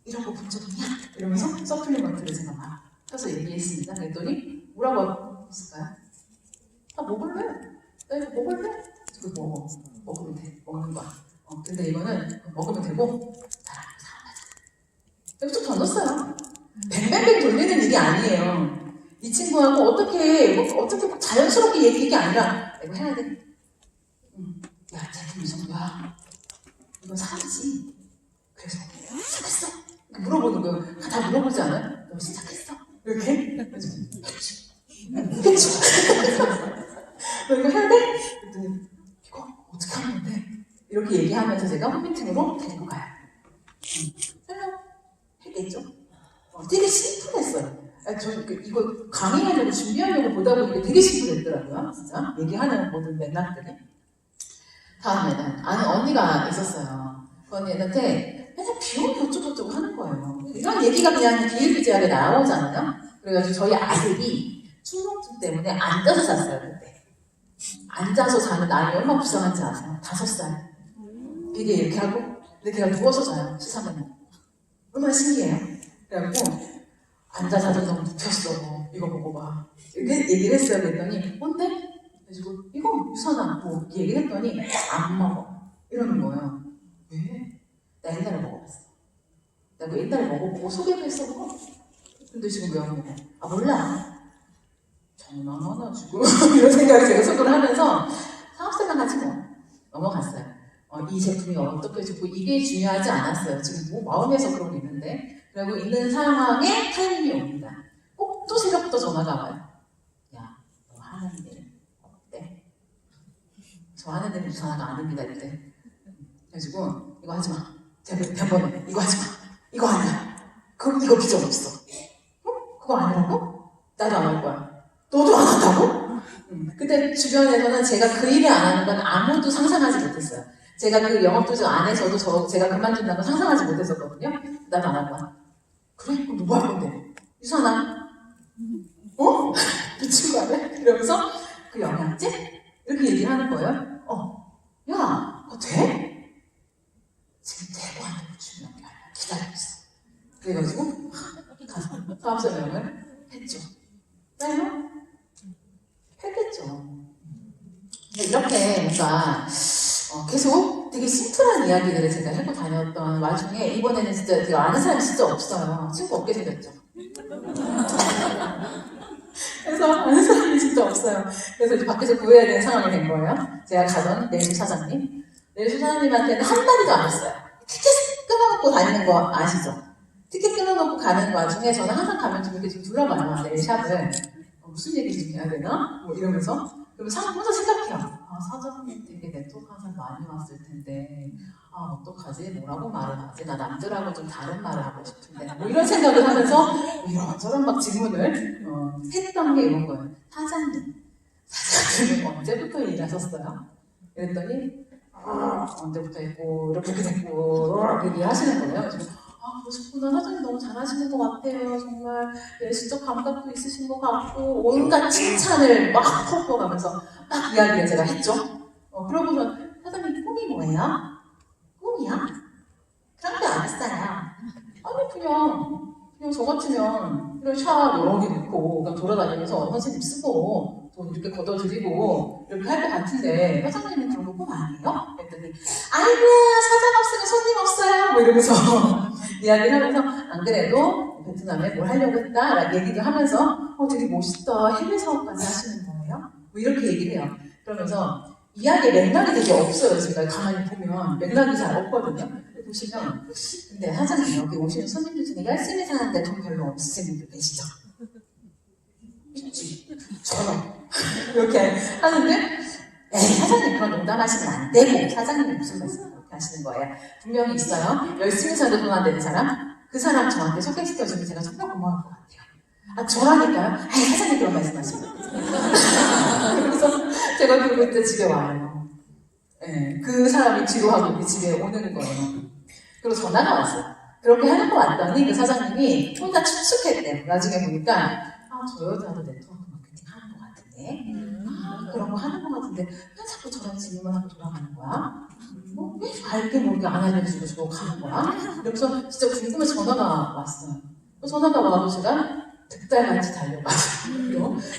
S1: 이런 거 본 적 있냐? 이러면서 서플리먼트를 제가 막 펴서 얘기했습니다. 그랬더니 뭐라고 했을까요? 먹을래? 나 이거 먹을래? 그거 먹으면 돼. 먹는 거야. 근데 이거는 먹으면 되고 나랑 사업하자. 여기 좀 던졌어요. 뱅뱅뱅 돌리는 일이 아니에요. 이 친구하고 어떻게 자연스럽게 얘기한 게 아니라 이거 해야 돼. 야 제품 이 정도야. 이건 사야지. 그래서 시작했어. 물어보는 거예요. 다 물어보지 않아요? 너 시작했어? 이렇게? 그래서 그치? 너 이거 해야 돼? 그랬더니 이거 어떻게 하면 돼? 이렇게 얘기하면서 제가 홈미팅으로 데리고 가요. 설명했겠죠? 되게 심플했어요. 이거 강의하려고 준비하려고 보다 보니까 되게 심플했더라고요. 진짜 얘기하는 모든 맥락들이. 다음에는 아는 언니가 있었어요. 그 언니한테 맨날 비용이 어쩌고저쩌고 하는 거예요. 이런 얘기가 그냥 비일비재하게 나오잖아요. 그래가지고 저희 아들이 충동증 때문에 앉아서 잤어요. 그때 앉아서 자는 날이 얼마나 불쌍한지 아세요? 5살. 되게 이렇게 하고 근데 걔가 누워서 자요. 시사면 얼마나 신기해요. 그래갖고 앉아 자도 너무 눕혔어. 이거 먹어봐. 이렇게 얘기를 했어요. 그랬더니 뭔데? 그래가지고 이거 유산아 뭐 이렇게 얘기를 했더니 안 먹어. 이러는 거예요. 왜? 나 옛날에 먹어봤어. 나 그 옛날에 먹어보고 소개도 했었고 근데 지금 왜 안 먹어? 몰라. 장난하나 지금? 이런 생각을 제가 속으로 하면서 사업생각하지 뭐. 넘어갔어요. 이 제품이 어떻게 좋고 이게 중요하지 않았어요. 지금 뭐 마음에서 그러고 있는데 그리고 있는 상황에 타이밍이 옵니다. 꼭 또 새벽부터 전화가 와요. 야, 너 하는 일 어때? 저 하는 일은 전화가 아닙니다 이때. 그래가지고 이거 하지 마. 대본에 이거 하지 마. 이거 아니야. 그럼 이거 비전 없어. 그거 아니라고? 나도 안 할 거야. 너도 안 한다고? 그때 주변에서는 제가 그 일을 안 하는 건 아무도 상상하지 못했어요. 제가 그 영업조직 안에서도 제가 그만둔다는 건 상상하지 못했었거든요. 나도 안 할 거야. 그래? 그럼 누구 할 건데? 유선아? 미친 거 아니야? 이러면서 그 영양제? 이렇게 얘기를 하는 거예요. 야, 그거 돼? 지금 대고 하는 거 중요한 게 아니야. 기다리고 있어. 그래가지고 가서 사업 설명을 했죠. 짜요? 힘들죠. 근데 이렇게 뭔가 계속 되게 심플한 이야기들을 제가 해고 다녔던 와중에 이번에는 진짜 제가 아는 사람이 진짜 없어요. 친구 없게 생겼죠. 그래서 아는 사람이 진짜 없어요. 그래서 이제 밖에서 구해야 되는 상황이 된 거예요. 제가 가던 네일샵 사장님. 네일샵 사장님한테는 한마디도 안 했어요. 티켓 끊어놓고 다니는 거 아시죠? 티켓 끊어놓고 가는 와중에 저는 항상 가면 좀 이렇게 좀 둘러봐요. 네일샵을. 무슨 얘기 좀 해야 되나? 뭐 이러면서. 그럼 혼자 생각해요. 아, 사장님 되게 네트워크 항상 많이 왔을 텐데, 아, 어떡하지? 뭐라고 말을 하지? 나 남들하고 좀 다른 말을 하고 싶은데. 뭐 이런 생각을 하면서 이런저런 막 질문을 했던 게 이런 거예요. 사장님 언제부터 일하셨어요? 그랬더니, 언제부터 했고, 이렇게 됐고, 이렇게 얘기를 하시는 거예요. 그래서 그러셨구나. 사장님 너무 잘하시는 것 같아요. 정말 내시적 감각도 있으신 것 같고 온갖 칭찬을 막 퍼부어가면서 막 이야기를 제가 했죠. 그러고서 사장님 꿈이 뭐예요? 꿈이야? 그런 게 안 했어요. 아니 그냥 저 같으면 이런 샵 여러 개 놓고 그냥 돌아다니면서 선생님 쓰고 돈 이렇게 걷어드리고 이렇게 할 것 같은데 사장님은 그런 거 꿈 아니에요? 그랬더니 아이고야 사장 없으면 손님 없어요 뭐 이러면서 이야기를 하면서 안 그래도 베트남에 뭘 하려고 했다 라는 얘기도 하면서 되게 멋있다 해외 사업까지 하시는 거예요? 뭐 이렇게 얘기를 해요. 그러면서 이야기의 맥락이 되게 없어요. 제가 가만히 보면 맥락이 잘 없거든요. 보시면 근데 사장님 여기 오시는 손님들 중에 열심히 사는데 돈 별로 없으신 분들 계시죠? 있지. 저는 이렇게 하는데 사장님 그런 농담하시면 안 되고 사장님이 무슨 말씀을 그렇게 하시는 거예요. 분명히 있어요. 열심히 사는데 돈 안 되는 사람 그 사람 저한테 소개시켜주면 제가 정말 고마울 것 같아요. 저라니까요? 사장님 그런 말씀하시면 그래서 제가 그때 집에 와요. 그 사람이 지루하고 집에 오는 거예요. 그리고 전화가 왔어요. 그렇게 해놓고 왔더니 그 사장님이 혼자 추측했대요. 나중에 보니까 저 여자도 네트워크 마케팅 하는 것 같은데 그런 거 하는 것 같은데 왜 자꾸 저런 질문하고 돌아가는 거야? 왜 알게 모르게 안 알려주고 저러고 가는 거야? 그래서 진짜 궁금해서 전화가 왔어요. 전화가 와도 제가 득달같이 달려가서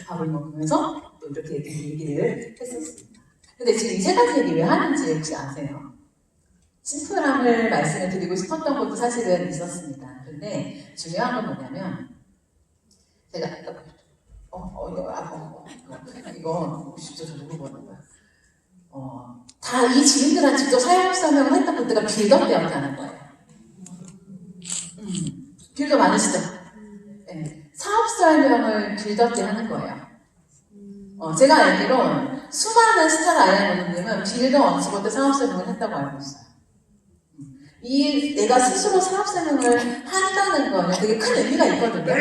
S1: 밥을 먹으면서 또 이렇게 얘기를 했었습니다. 근데 지금 이 세 가지 얘기 왜 하는지 혹시 아세요? 심플함을 말씀을 드리고 싶었던 것도 사실은 있었습니다. 근데 중요한 건 뭐냐면 제가 이거 진짜 저 누구 보는 거야? 다 이 지인들한테 직접 사용 설명을 했던 그때가 빌더 때문에 하는 거예요. 빌더 많으시죠? 네. 사업 설명을 빌더 때 하는 거예요. 제가 알기로 수많은 스타 아이언님은 빌더 언스버 때 사업 설명을 했다고 알고 있어요. 내가 스스로 사업 설명을 한다는 거는 되게 큰 의미가 있거든요.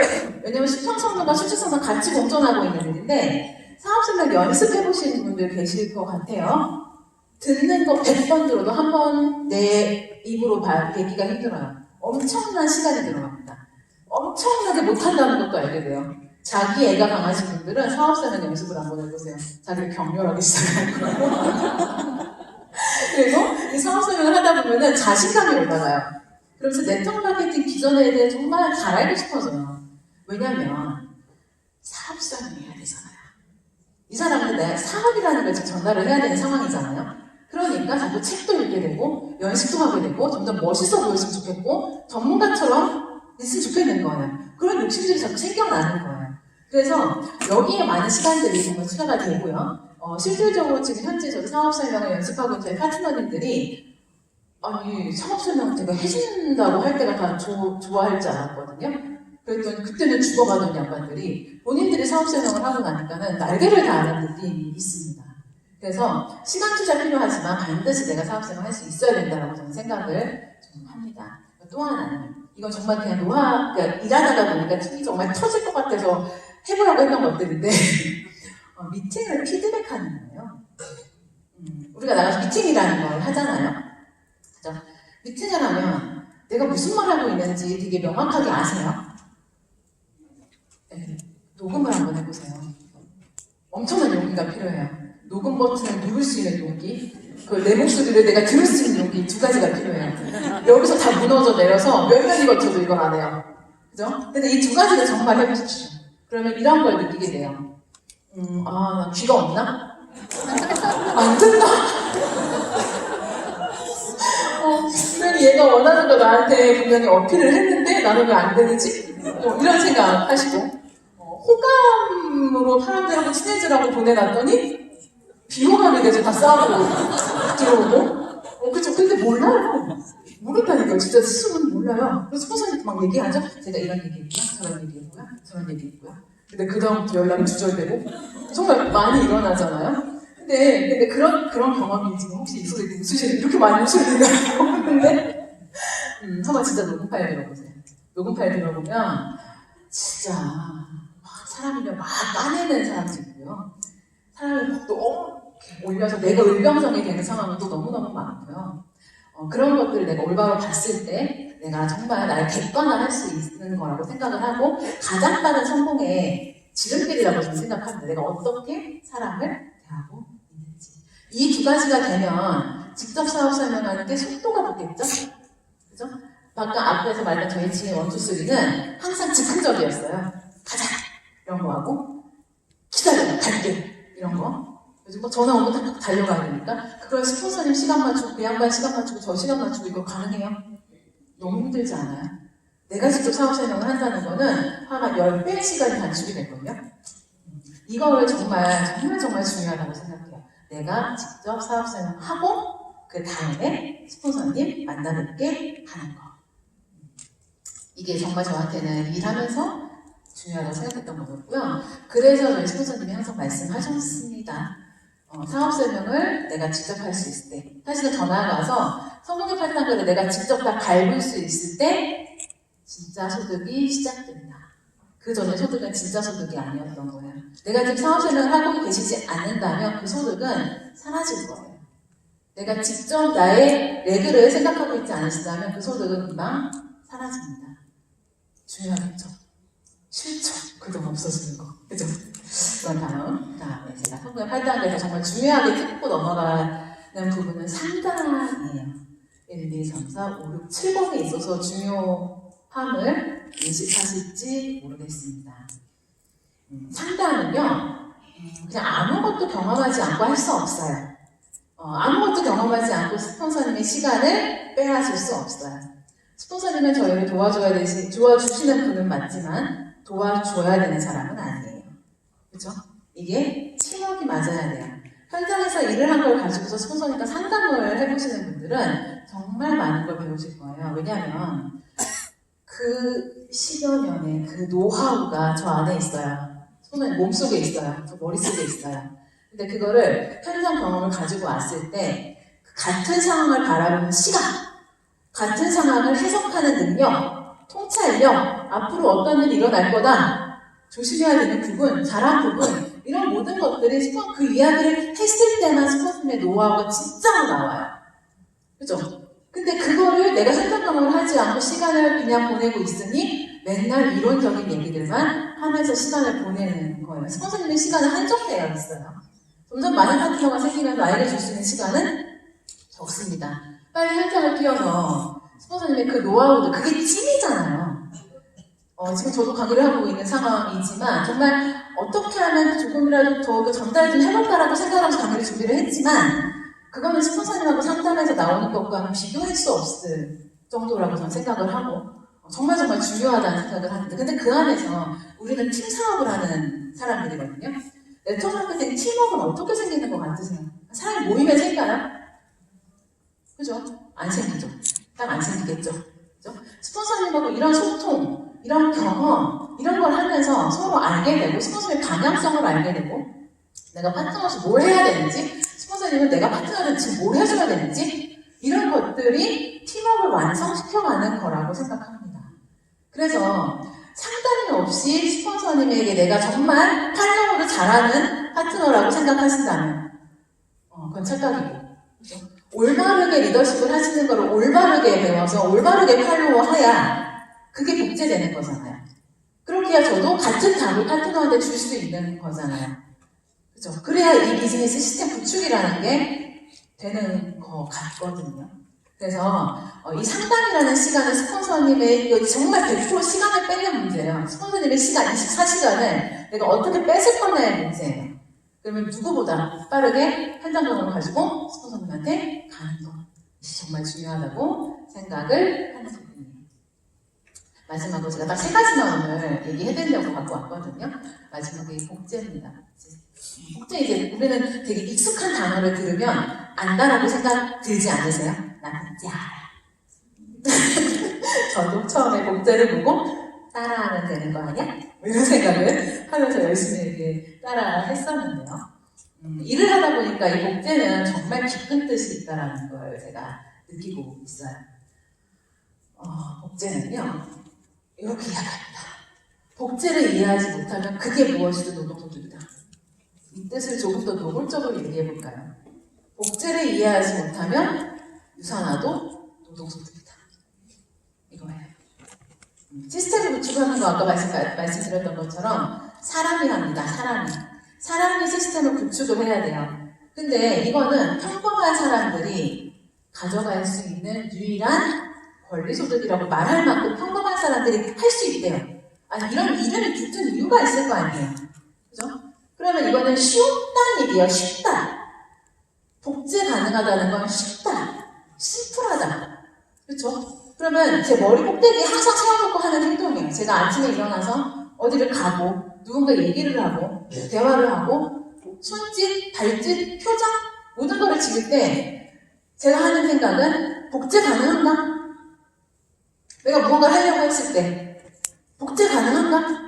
S1: 왜냐면 수평성과 수직성과 같이 공존하고 있는 일인데 사업 설명 연습해보시는 분들 계실 것 같아요. 듣는 거 100번 들어도 한 번 내 입으로 배기가 힘들어요. 엄청난 시간이 들어갑니다. 엄청나게 못한다는 것도 알게 돼요. 자기 애가 강하신 분들은 사업 설명 연습을 한번 해보세요. 자기를 격렬하게 시작할 거예요. 그리고 이 사업 설명을 하다 보면은 자신감이 올라가요. 그러면서 네트워크 마케팅 기존에 대해 정말 잘 알고 싶어져요. 왜냐면 사업 설명해야 되잖아요. 이 사람은 내 사업이라는 걸 전달을 해야 되는 상황이잖아요. 그러니까 자꾸 책도 읽게 되고 연습도 하게 되고 점점 멋있어 보였으면 좋겠고 전문가처럼 있으면 좋겠는 거예요. 그런 욕심들이 자꾸 생겨나는 거예요. 그래서 여기에 많은 시간들이 정말 투자가 되고요. 실질적으로 지금 현재 저도 사업 설명을 연습하고 있는 파트너님들이 사업 설명 제가 해준다고 할 때가 다 좋아할지 않았거든요. 그랬더니 그때는 죽어가던 양반들이 본인들이 사업 설명을 하고 나니까는 날개를 다하는 느낌이 있습니다. 그래서 시간 투자 필요하지만 반드시 내가 사업 설명 할 수 있어야 된다고 저는 생각을 좀 합니다. 또 하나는 이건 정말 그냥 그러니까 일하다가 보니까 팀이 정말 터질 것 같아서 해보라고 했던 것들인데 미팅을 피드백하는 거예요. 우리가 나가서 미팅이라는 걸 하잖아요. 그죠? 미팅을 하면 내가 무슨 말 하고 있는지 되게 명확하게 아세요? 네, 녹음을 한번 해보세요. 엄청난 용기가 필요해요. 녹음 버튼을 누를 수 있는 용기, 내 목소리를 내가 들을 수 있는 용기 두 가지가 필요해요. 여기서 다 무너져 내려서 몇 년이 거쳐도 이걸 안 해요. 그죠? 근데 이 두 가지를 정말 해보십시오. 그러면 이런 걸 느끼게 돼요. 나 귀가 없나? 안 된다. 분명히 얘가 원하는 거 나한테 분명히 어필을 했는데 나는 왜 안 되지? 이런 생각 하시고 호감으로 사람들하고 친해지라고 보내놨더니 비호감이 돼서 다 싸우고 들어오고 그쵸? 근데 몰라요. 모른다니까요. 진짜 스스로는 몰라요. 그래서 스폰서한테 막 얘기하죠. 제가 이런 얘기했고요. 저런 얘기했고요. 저런 얘기했고요. 근데 그 다음부터 연락이 두절되고 정말 많이 일어나잖아요. 근데 그런 경험이 지금 혹시 이 소리 웃으시는 이렇게 많이 웃으시는가요? 근데 한번 진짜 녹음 파일 들어보세요. 녹음 파일 들어보면 진짜 막 사람이면 막 까내는 사람도 있고요. 사람을 막 또 올려서 내가 을병성이 되는 상황은 또 너무너무 많고요. 그런 것들을 내가 올바로 봤을 때 내가 정말 나를 객관화할 수 있는 거라고 생각을 하고 가장 빠른 성공의 지름길이라고 저는 생각합니다. 내가 어떻게 사람을 대하고 있는지. 이 두 가지가 되면 직접 사업 설명하는 게 속도가 붙겠죠? 그죠? 아까 앞에서 말했던 저희 지인 1, 2, 3는 항상 즉흥적이었어요. 가자! 이런 거 하고 기다려! 갈게! 이런 거. 요즘 뭐 전화 오면 딱 달려가야 되니까 그걸 스폰서님 시간 맞추고 그 양반 시간 맞추고 저 시간 맞추고 이거 가능해요? 너무 힘들지 않아요? 내가 직접 사업 설명을 한다는 거는 한 10배의 시간이 단축이 되거든요. 이거를 정말 중요하다고 생각해요. 내가 직접 사업 설명하고 그 다음에 스폰서님 만나뵙게 하는 거. 이게 정말 저한테는 일하면서 중요하다고 생각했던 거였고요. 그래서 저희 스폰서님이 항상 말씀하셨습니다. 사업 설명을 내가 직접 할 수 있을 때, 사실은 더 나아가서 성공의 8단계를 내가 직접 다 밟을 수 있을 때 진짜 소득이 시작된다. 그 전에 소득은 진짜 소득이 아니었던 거예요. 내가 지금 사업 설명을 하고 계시지 않는다면 그 소득은 사라질 거예요. 내가 직접 나의 레그를 생각하고 있지 않으시다면 그 소득은 금방 사라집니다. 중요하겠죠? 실천, 그동안 없어지는 거. 그죠? 그런 다음에 제가 성공의 8단계에서 정말 중요하게 짚고 넘어가는 부분은 상담이에요. 1, 2, 3, 4, 5, 6, 7번에 있어서 중요함을 인식하실지 모르겠습니다. 상담은요, 그냥 아무것도 경험하지 않고 할 수 없어요. 아무것도 경험하지 않고 스폰서님의 시간을 빼앗을 수 없어요. 스폰서님은 저희를 도와주시는 분은 맞지만 도와줘야 되는 사람은 아니에요. 그죠? 이게 팀워크가 맞아야 돼요. 현장에서 일을 한 걸 가지고서 스폰서님과 상담을 해보시는 분들은 정말 많은 걸 배우실 거예요. 왜냐하면 그 10여 년의 그 노하우가 저 안에 있어요. 스폰서님 몸속에 있어요. 저 머릿속에 있어요. 근데 그거를 현장 경험을 가지고 왔을 때 같은 상황을 바라보는 시각, 같은 상황을 해석하는 능력, 통찰력, 앞으로 어떤 일이 일어날 거다, 조심해야 되는 부분, 잘한 부분, 이런 모든 것들이 그 이야기를 했을 때만 스폰서님의 노하우가 진짜로 나와요. 그죠? 근데 그거를 내가 현장 경험을 하지 않고 시간을 그냥 보내고 있으니 맨날 이론적인 얘기들만 하면서 시간을 보내는 거예요. 스폰서님의 시간은 한정되어 있어요. 점점 많은 파트너가 생기면서 나에게 줄 수 있는 시간은 적습니다. 빨리 현장을 뛰어서 스폰서님의 그 노하우도 그게 찐이잖아요. 지금 저도 강의를 하고 있는 상황이지만 정말 어떻게 하면 조금이라도 더 전달 좀 해볼까라고 생각하면서 강의를 준비를 했지만 그거는 스폰서님하고 상담에서 나오는 것과는 비교할 수 없을 정도라고 저는 생각을 하고 정말 중요하다는 생각을 하는데 근데 그 안에서 우리는 팀 사업을 하는 사람들이거든요. 네트워크 마케팅 팀워크는 어떻게 생기는 것 같으세요? 사람이 모이면 생겨요? 그죠? 안 생기죠. 딱 안 생기겠죠. 그죠? 스폰서님하고 이런 소통, 이런 경험, 이런 걸 하면서 서로 알게 되고 스폰서의 방향성을 알게 되고 내가 파트너로서 뭘 해야 되는지 스폰서님은 내가 파트너를 지금 뭘 해줘야 되는지 이런 것들이 팀워크를 완성시켜가는 거라고 생각합니다. 그래서 상담이 없이 스폰서님에게 내가 정말 팔로우를 잘하는 파트너라고 생각하신다면 그건 착각이고 그렇죠? 올바르게 리더십을 하시는 걸 올바르게 배워서 올바르게 팔로우해야 그게 복제되는 거잖아요. 그렇게 해야 저도 같은 답을 파트너한테 줄 수 있는 거잖아요. 그죠? 그래야 이 비즈니스 시스템 구축이라는 게 되는 것 같거든요. 그래서 이 상담이라는 시간은 스폰서님의 정말 100% 시간을 빼는 문제예요. 스폰서님 스폰서님의 시간, 24시간을 내가 어떻게 뺏을 거냐의 문제예요. 그러면 누구보다 빠르게 판단력을 가지고 스폰서님한테 가는 거. 이게 정말 중요하다고 생각을 하는 부분이에요. 마지막으로 제가 딱 3가지만 오늘 얘기해드리려고 갖고 왔거든요. 마지막에 복제입니다. 복제 이제 우리는 되게 익숙한 단어를 들으면 안다라고 생각 들지 않으세요? 나 복제 알아. 저도 처음에 복제를 보고 따라하면 되는 거 아니야? 이런 생각을 하면서 열심히 이렇게 따라 했었는데요. 일을 하다 보니까 이 복제는 정말 깊은 뜻이 있다는 걸 제가 느끼고 있어요. 복제는요, 이렇게 이야기합니다. 복제를 이해하지 못하면 그게 무엇이든 노동소득이다. 이 뜻을 조금 더 노골적으로 얘기해볼까요? 복제를 이해하지 못하면 유산화도 노동소득이다. 이거예요. 시스템을 구축하는 거 아까 말씀드렸던 것처럼 사람이랍니다. 사람이 시스템을 구축을 해야 돼요. 근데 이거는 평범한 사람들이 가져갈 수 있는 유일한 권리소득이라고 말할 만큼 평범한 사람들이 할 수 있대요. 아니 이런 이름이 붙은 이유가 있을 거 아니에요. 그죠? 그러면 이거는 쉽다는 얘기예요. 쉽다. 복제 가능하다는 건 쉽다. 심플하다. 그렇죠? 그러면 제 머리 꼭대기에 항상 세워놓고 하는 행동이에요. 제가 아침에 일어나서 어디를 가고 누군가 얘기를 하고 대화를 하고 손짓, 발짓, 표정 모든 거를 지을 때 제가 하는 생각은 복제 가능한가? 내가 무언가를 하려고 했을 때 복제 가능한가?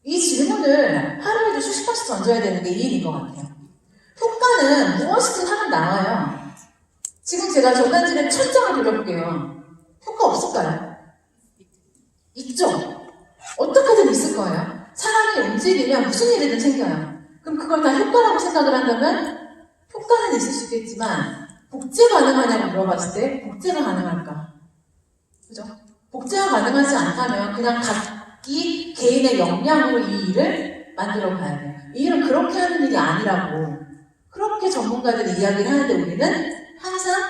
S1: 이 질문을 하루에도 수십 번씩 던져야 되는 게 이 일인 것 같아요. 효과는 무엇이든 하면 나와요. 지금 제가 전단지를 1000장을 돌려볼게요. 효과 없을까요? 있죠? 어떻게든 있을 거예요. 사람이 움직이면 무슨 일이든 생겨요. 그럼 그걸 다 효과라고 생각을 한다면 효과는 있을 수 있겠지만 복제 가능하냐고 물어봤을 때 복제가 가능할까? 그죠? 복제가 가능하지 않다면 그냥 각기 개인의 역량으로 이 일을 만들어 가야 돼요. 이 일은 그렇게 하는 일이 아니라고 그렇게 전문가들이 이야기를 하는데 우리는 항상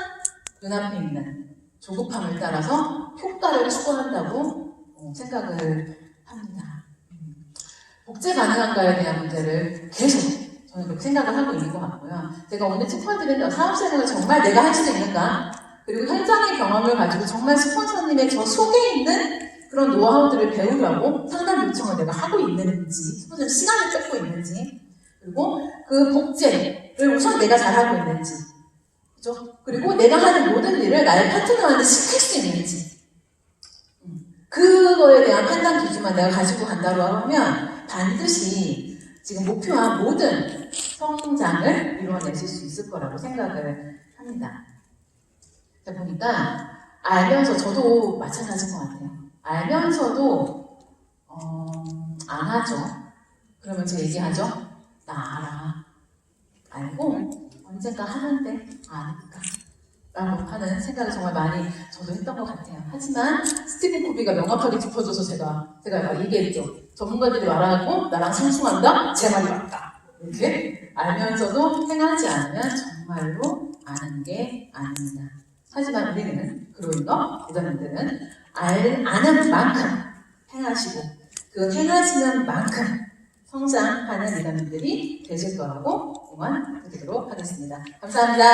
S1: 눈앞에 있는 조급함을 따라서 효과를 추구한다고 생각을 합니다. 복제 가능한가에 대한 문제를 계속 저는 그렇게 생각을 하고 있는 것 같고요. 제가 오늘 짚어드린 사업생활을 정말 내가 할 수 있는가? 그리고 현장의 경험을 가지고 정말 스폰서님의 저 속에 있는 그런 노하우들을 배우려고 상담 요청을 내가 하고 있는지, 스폰서님 시간을 뺏고 있는지, 그리고 그 복제를 우선 내가 잘하고 있는지, 그죠? 그리고 내가 하는 모든 일을 나의 파트너한테 시킬 수 있는지, 그거에 대한 판단 기준만 내가 가지고 간다고 하면 반드시 지금 목표한 모든 성장을 이루어내실 수 있을 거라고 생각을 합니다. 자, 보니까 알면서 저도 마찬가지인 것 같아요. 알면서도 안 하죠. 그러면 제 얘기하죠. 나 알아. 알고 언젠가 하는데 아니까 라고 하는 생각을 정말 많이 저도 했던 것 같아요. 하지만 스티븐 코비가 명확하게 짚어줘서 제가 얘기했죠. 전문가들이 말하고 나랑 상충한다? 제 말이 맞다. 이렇게 알면서도 행하지 않으면 정말로 아는 게 아닙니다. 하지만 우리는 그로인가 부자님들은 아는 만큼 행하시고 그 행하시는 만큼 성장하는 리더님들이 되실 거라고 응원드리도록 하겠습니다. 감사합니다.